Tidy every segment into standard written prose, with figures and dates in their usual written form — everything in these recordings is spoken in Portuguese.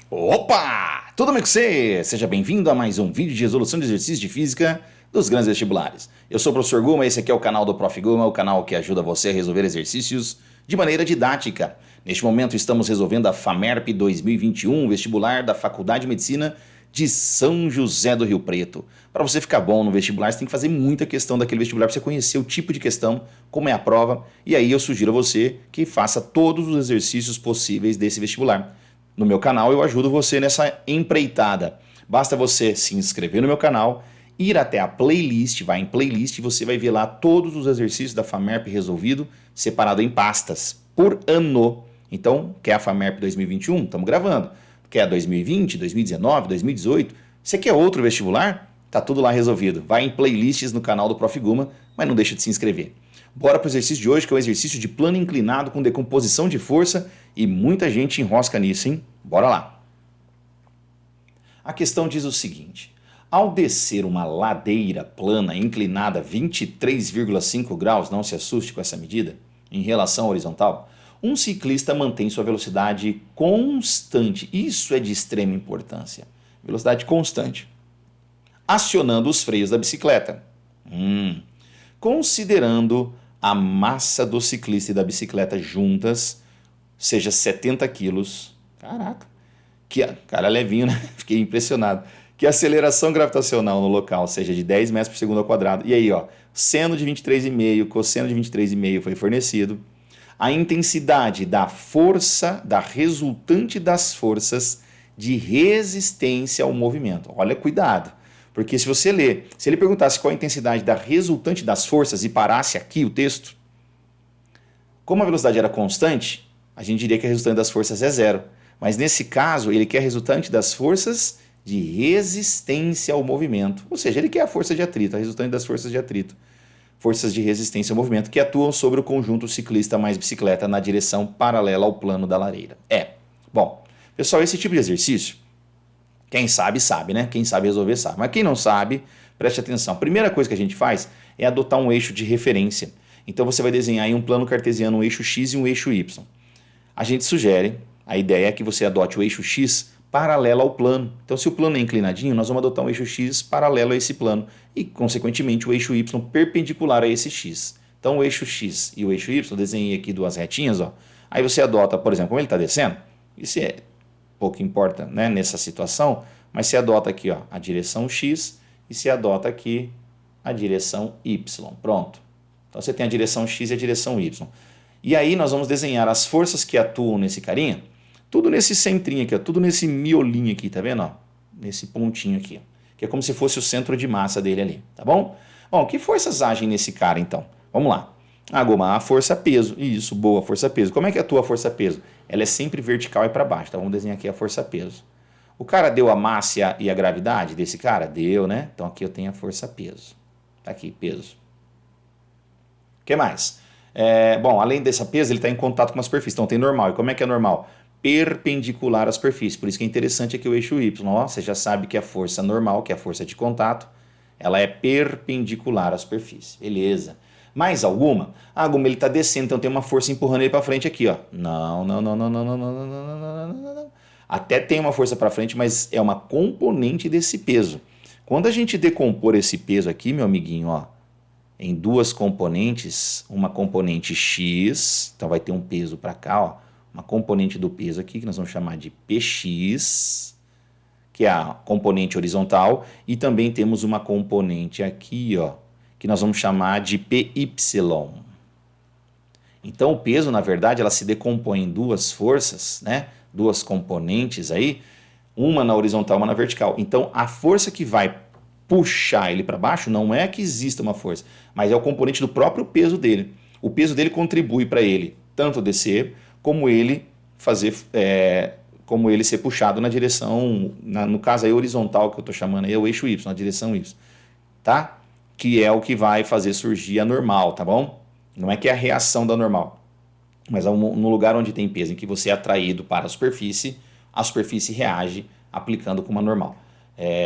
Opa! Tudo bem com você? Seja bem-vindo a mais um vídeo de resolução de exercícios de física dos grandes vestibulares. Eu sou o professor Guma, esse aqui é o canal do Prof. Guma, o canal que ajuda você a resolver exercícios de maneira didática. Neste momento estamos resolvendo a FAMERP 2021, vestibular da Faculdade de Medicina de São José do Rio Preto. Para você ficar bom no vestibular, você tem que fazer muita questão daquele vestibular para você conhecer o tipo de questão, como é a prova, e aí eu sugiro a você que faça todos os exercícios possíveis desse vestibular. No meu canal eu ajudo você nessa empreitada. Basta você se inscrever no meu canal, ir até a playlist, vai em playlist e você vai ver lá todos os exercícios da FAMERP resolvido, separado em pastas, por ano. Então, quer a FAMERP 2021? Estamos gravando. Quer 2020, 2019, 2018? Você quer outro vestibular? Tá tudo lá resolvido. Vai em playlists no canal do Prof. Guma, mas não deixa de se inscrever. Bora para o exercício de hoje, que é um exercício de plano inclinado com decomposição de força e muita gente enrosca nisso, hein? Bora lá. A questão diz o seguinte: ao descer uma ladeira plana inclinada 23,5 graus, não se assuste com essa medida, em relação à horizontal, um ciclista mantém sua velocidade constante. Isso é de extrema importância. Velocidade constante. Acionando os freios da bicicleta. Considerando a massa do ciclista e da bicicleta juntas, seja 70 quilos. Caraca. Cara levinho, né? Fiquei impressionado. Que a aceleração gravitacional no local seja de 10 metros por segundo ao quadrado. E aí, ó, seno de 23,5, cosseno de 23,5 foi fornecido. A intensidade da força, da resultante das forças de resistência ao movimento. Olha, cuidado. Porque se você ler, se ele perguntasse qual a intensidade da resultante das forças e parasse aqui o texto, como a velocidade era constante, a gente diria que a resultante das forças é zero. Mas nesse caso, ele quer a resultante das forças de resistência ao movimento. Ou seja, ele quer a força de atrito, a resultante das forças de atrito. Forças de resistência ao movimento que atuam sobre o conjunto ciclista mais bicicleta na direção paralela ao plano da lareira. Bom, pessoal, esse tipo de exercício, quem sabe, sabe, né? Quem sabe resolver, sabe. Mas quem não sabe, preste atenção. A primeira coisa que a gente faz é adotar um eixo de referência. Então você vai desenhar em um plano cartesiano um eixo X e um eixo Y. A gente sugere, a ideia é que você adote o eixo X paralelo ao plano. Então, se o plano é inclinadinho, nós vamos adotar um eixo X paralelo a esse plano e, consequentemente, o eixo Y perpendicular a esse X. Então, o eixo X e o eixo Y, desenhei aqui duas retinhas, ó. Aí você adota, por exemplo, como ele está descendo, isso é pouco importa, né, nessa situação, mas você adota aqui, ó, a direção X e você adota aqui a direção Y. Pronto. Então, você tem a direção X e a direção Y. E aí nós vamos desenhar as forças que atuam nesse carinha, tudo nesse centrinho aqui, ó, tudo nesse miolinho aqui, tá vendo? Ó? Nesse pontinho aqui, ó, que é como se fosse o centro de massa dele ali, tá bom? Bom, que forças agem nesse cara então? Vamos lá. Goma, a força-peso. Isso, boa, força-peso. Como é que atua a força-peso? Ela é sempre vertical e para baixo, então vamos desenhar aqui a força-peso. O cara deu a massa e a gravidade desse cara? Deu, né? Então aqui eu tenho a força-peso. Tá aqui, peso. O que mais? Bom, além dessa peso, ele está em contato com a superfície. Então tem normal. E como é que é normal? Perpendicular à superfície. Por isso que é interessante aqui o eixo Y. Ó, você já sabe que a força normal, que é a força de contato, ela é perpendicular à superfície. Beleza. Mais alguma? Alguma ele está descendo, então tem uma força empurrando ele para frente aqui, ó. Não. Até tem uma força para frente, mas é uma componente desse peso. Quando a gente decompor esse peso aqui, meu amiguinho, ó, em duas componentes, uma componente X, então vai ter um peso para cá, ó, uma componente do peso aqui, que nós vamos chamar de PX, que é a componente horizontal, e também temos uma componente aqui, ó, que nós vamos chamar de PY. Então o peso, na verdade, ela se decompõe em duas forças, né? Duas componentes aí, uma na horizontal, uma na vertical. Então a força que vai puxar ele para baixo não é que exista uma força, mas é o componente do próprio peso dele. O peso dele contribui para ele tanto descer como ele como ele ser puxado na direção, no caso aí horizontal que eu estou chamando aí é o eixo Y, na direção Y, tá? Que é o que vai fazer surgir a normal, tá bom? Não é que é a reação da normal, mas no lugar onde tem peso, em que você é atraído para a superfície reage aplicando com uma normal.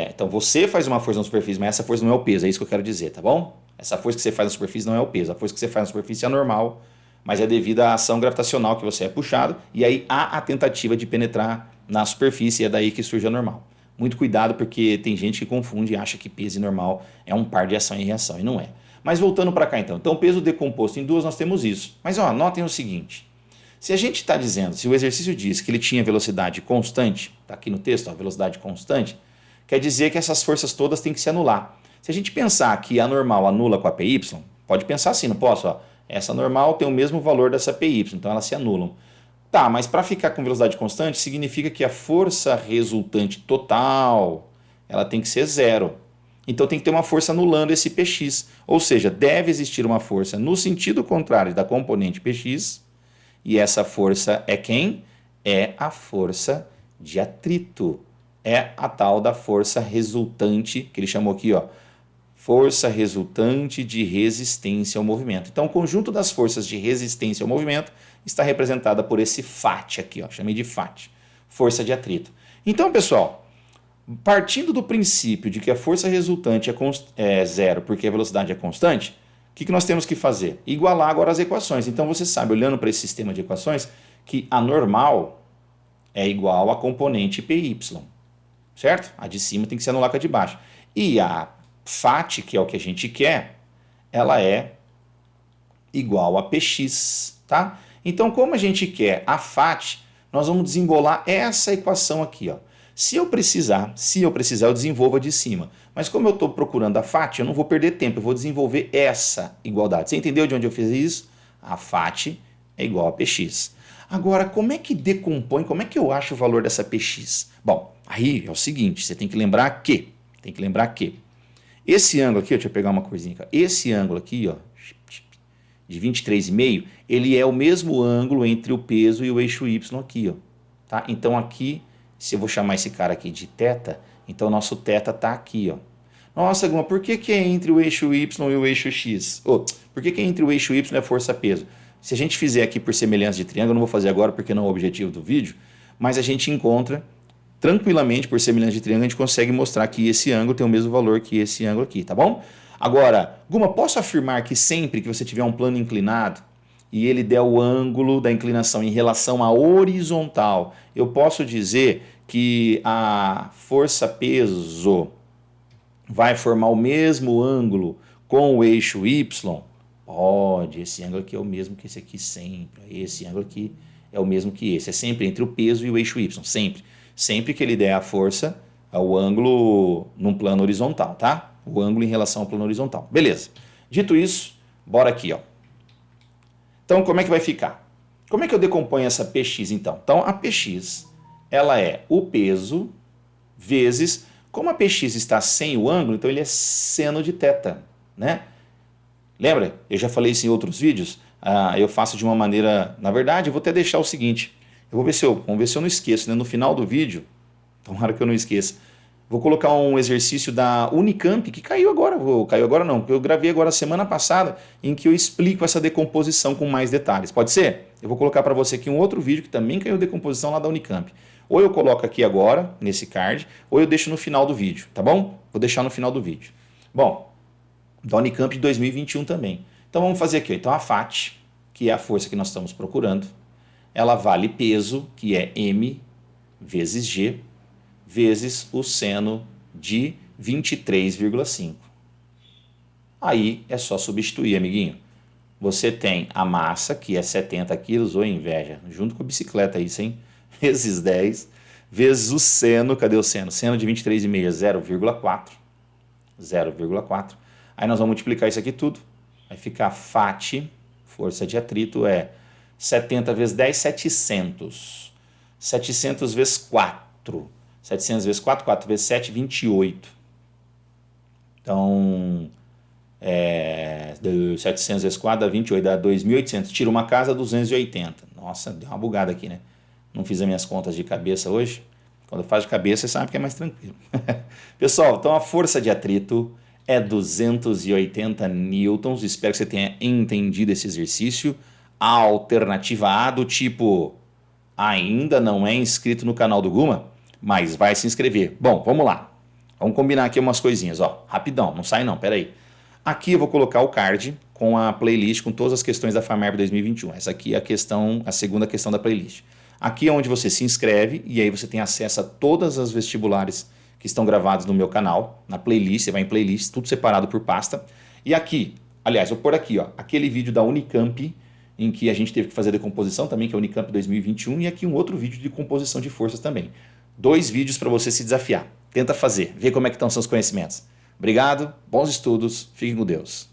Então você faz uma força na superfície, mas essa força não é o peso, é isso que eu quero dizer, tá bom? Essa força que você faz na superfície não é o peso, a força que você faz na superfície é normal, mas é devido à ação gravitacional que você é puxado, e aí há a tentativa de penetrar na superfície, e é daí que surge a normal. Muito cuidado, porque tem gente que confunde e acha que peso e normal é um par de ação e reação, e não é. Mas voltando para cá então. Então, peso decomposto em duas, nós temos isso. Mas ó, notem o seguinte. Se a gente está dizendo, se o exercício diz que ele tinha velocidade constante, está aqui no texto, ó, velocidade constante, quer dizer que essas forças todas têm que se anular. Se a gente pensar que a normal anula com a PY, pode pensar assim, não posso? Ó, essa normal tem o mesmo valor dessa PY, então elas se anulam. Tá, mas para ficar com velocidade constante, significa que a força resultante total, ela tem que ser zero. Então tem que ter uma força anulando esse Px. Ou seja, deve existir uma força no sentido contrário da componente Px, e essa força é quem? É a força de atrito. É a tal da força resultante, que ele chamou aqui, ó, força resultante de resistência ao movimento. Então, o conjunto das forças de resistência ao movimento está representada por esse FAT aqui, ó, chamei de FAT, força de atrito. Então, pessoal, partindo do princípio de que a força resultante é zero porque a velocidade é constante, o que nós temos que fazer? Igualar agora as equações. Então, você sabe, olhando para esse sistema de equações, que a normal é igual a componente PY, certo? A de cima tem que se anular com a de baixo. E a FAT, que é o que a gente quer, ela é igual a Px, tá? Então, como a gente quer a FAT, nós vamos desembolar essa equação aqui, ó. Se eu precisar, eu desenvolvo a de cima. Mas como eu estou procurando a FAT, eu não vou perder tempo, eu vou desenvolver essa igualdade. Você entendeu de onde eu fiz isso? A FAT é igual a Px. Agora, como é que decompõe, como é que eu acho o valor dessa Px? Bom, aí é o seguinte, você tem que lembrar que esse ângulo aqui, deixa eu pegar uma corzinha aqui, esse ângulo aqui, ó, de 23,5, ele é o mesmo ângulo entre o peso e o eixo Y aqui, ó, tá? Então aqui, se eu vou chamar esse cara aqui de θ, então o nosso θ está aqui, ó. Nossa, Guma, por que é entre o eixo Y e o eixo X? Por que é entre o eixo Y e a força-peso? Se a gente fizer aqui por semelhança de triângulo, eu não vou fazer agora porque não é o objetivo do vídeo, mas a gente encontra tranquilamente, por semelhança de triângulo, a gente consegue mostrar que esse ângulo tem o mesmo valor que esse ângulo aqui, tá bom? Agora, Guma, posso afirmar que sempre que você tiver um plano inclinado e ele der o ângulo da inclinação em relação à horizontal, eu posso dizer que a força-peso vai formar o mesmo ângulo com o eixo Y? Pode, esse ângulo aqui é o mesmo que esse aqui sempre. Esse ângulo aqui é o mesmo que esse. É sempre entre o peso e o eixo Y, sempre. Sempre que ele der a força ao ângulo num plano horizontal, tá? O ângulo em relação ao plano horizontal. Beleza. Dito isso, bora aqui, ó. Então, como é que vai ficar? Como é que eu decomponho essa Px, então? Então, a Px, ela é o peso vezes... Como a Px está sem o ângulo, então ele é seno de θ, né? Lembra? Eu já falei isso em outros vídeos. Eu faço de uma maneira... Na verdade, eu vou até deixar o seguinte. Vamos ver se eu não esqueço, né? No final do vídeo, tomara que eu não esqueça, vou colocar um exercício da Unicamp, que caiu agora, eu gravei agora semana passada, em que eu explico essa decomposição com mais detalhes. Pode ser? Eu vou colocar para você aqui um outro vídeo que também caiu decomposição lá da Unicamp. Ou eu coloco aqui agora, nesse card, ou eu deixo no final do vídeo, tá bom? Vou deixar no final do vídeo. Bom, da Unicamp de 2021 também. Então vamos fazer aqui, ó. Então a FAT, que é a força que nós estamos procurando, ela vale peso, que é M vezes G, vezes o seno de 23,5. Aí é só substituir, amiguinho. Você tem a massa, que é 70 quilos, ou inveja, junto com a bicicleta isso, hein? Vezes 10, vezes o seno, cadê o seno? Seno de 23,5 é 0,4. 0,4. Aí nós vamos multiplicar isso aqui tudo. Vai ficar FAT, força de atrito, é 70 vezes 10, 700. 700 vezes 4. 700 vezes 4, 4 vezes 7, 28. Então, 700 vezes 4 dá 28, dá 2.800. Tira uma casa, 280. Nossa, deu uma bugada aqui, né? Não fiz as minhas contas de cabeça hoje. Quando faz de cabeça, você sabe que é mais tranquilo. Pessoal, então a força de atrito é 280 newtons. Espero que você tenha entendido esse exercício. A alternativa A do tipo ainda não é inscrito no canal do Guma, mas vai se inscrever. Bom, vamos lá. Vamos combinar aqui umas coisinhas, ó. Rapidão, não sai não, peraí. Aqui eu vou colocar o card com a playlist com todas as questões da FAMERB 2021. Essa aqui é a segunda questão da playlist. Aqui é onde você se inscreve e aí você tem acesso a todas as vestibulares que estão gravados no meu canal, na playlist, você vai em playlist, tudo separado por pasta. E aqui, aliás, vou pôr aqui, ó, aquele vídeo da Unicamp, em que a gente teve que fazer a decomposição também, que é a Unicamp 2021, e aqui um outro vídeo de composição de forças também. 2 vídeos para você se desafiar. Tenta fazer, vê como é que estão seus conhecimentos. Obrigado, bons estudos, fiquem com Deus.